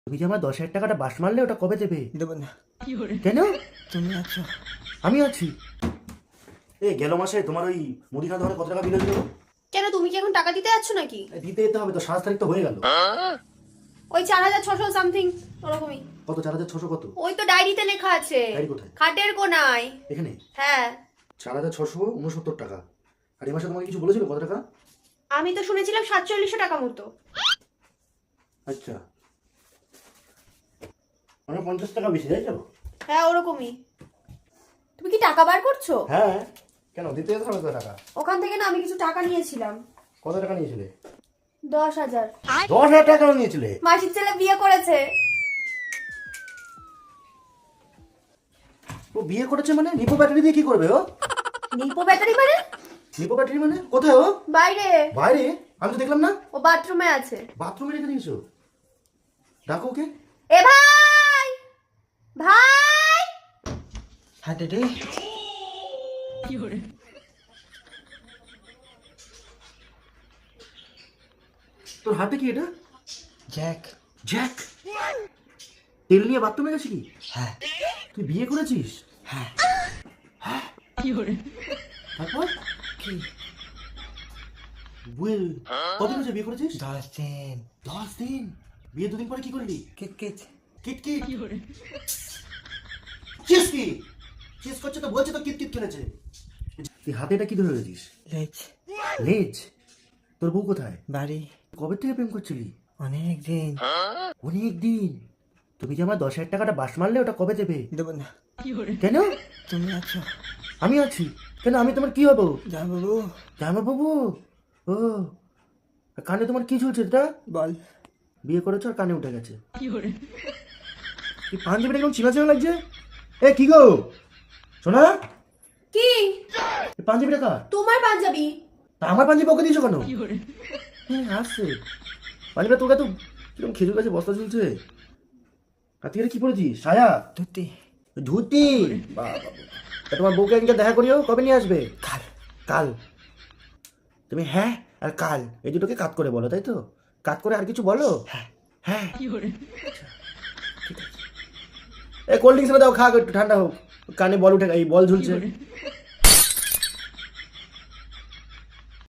তুমি যে আমার 10,000 টাকাটা বাস মারলে ওটা কবে দেবে? দেবো না। কেন? তুমি আছো। আমি আছি। গেল মাসে তোমার ওই মুদিখানা দোকানে কত টাকা বিল হয়েছিল? কেন, তুমি কি এখন টাকা দিতে যাচ্ছ নাকি? দিতে যেতে হবে তো, 7 তারিখ তো হয়ে গেল। ওই 4,600 সামথিং ওরকমই। কত? 4,600 কত? ওই তো ডায়েরিতে লেখা আছে। ডায়েরি কোথায়? খাটের কোনায়। এখানে হ্যাঁ, 4,669 টাকা। আর এই মাসে তোমাকে কিছু বলেছিল কত টাকা? আমি তো শুনেছিলাম 4700 টাকা মতো। আচ্ছা, মানে 50 টাকা বেশি, তাই তো? হ্যাঁ, ওরকমই। তুমি কি টাকা বার করছো? হ্যাঁ, কেন দিতে যেতে হবে তো টাকা? ওখান থেকে না আমি কিছু টাকা নিয়েছিলাম। কত টাকা নিয়েছিলে? 10,000। 10,000 টাকাও নিয়েছিলে? মাসির ছেলে বিয়ে করেছে। ও বিয়ে করেছে মানে? নিপো ব্যাটারি দিয়ে কি করবে ও? নিপো ব্যাটারি মানে? নিপো ব্যাটারি মানে কোথায় ও? বাইরে। বাইরে? আমি তো দেখলাম না। ও বাথরুমে আছে। বাথরুমে রেখে দিয়েছো? ডাকো ওকে। এ ভাই, ভাই। হাতে রে। তোর হাতে কি এটা? জ্যাক। জ্যাক? তেল নিয়ে বাথরুমে গেছি কি? হ্যাঁ। তুই বিয়ে করেছিস? হ্যাঁ। তারপর কি? বুয়ে কতদিন হয়েছে বিয়ে করেছিস? 10 দিন। 10 দিন? বিয়ে 2 দিন পরে কি করলি? কিট কিট। কিট কিট? চিস কি? চিস করছে তো বলছে তো কিট কিট খেলেছে। তুই হাতে এটা কি ধরে রেখেছিস? লেজ। লেজ? তোর বউ কোথায়? বাড়ি। কবে থেকে প্রেম করছিলি? অনেক দিন। অনেক দিন। তুমি যে আমার 10,000 টাকাটা বাস মারলে ওটা কবে দেবে? দেবো না। কেন? তুমি আছো। আমি আছি। কেন, আমি তোমার কি হবো? যা বাবু। জামা বাবু? ও, আর কানে তোমার কি ঝুলছে এটা? বল। বিয়ে করেছো আর কানে উঠে গেছে। এই পাঞ্জাবিটা কেমন চিনা চিনা লাগছে? এ কি গো শোনা, কি? এই পাঞ্জাবিটা কার? তোমার পাঞ্জাবি। তা আমার পাঞ্জাবি ওকে দিয়েছো কেন? আসছে পাঞ্জাবিটা তোর কাছে কিরকম খেজুর গাছে বস্তা ঝুলছে। আর তুই এটা কি পরেছিস? সায়া? ধুতি। ধুতি? বাহ বাহ বাহ। তা তোমার বউকে একদিন দেখা করিও, কবে নিয়ে আসবে? কাল। কাল? তুমি হ্যাঁ আর কাল এই দুটোকে কাট করে বলো, তাই তো? কাট করে আর কিছু বলো? হ্যাঁ। হ্যাঁ। এই কোল্ড ড্রিঙ্কস দাও, খা একটু ঠান্ডা হোক। কানে বল উঠে, এই বল ঝুলছে।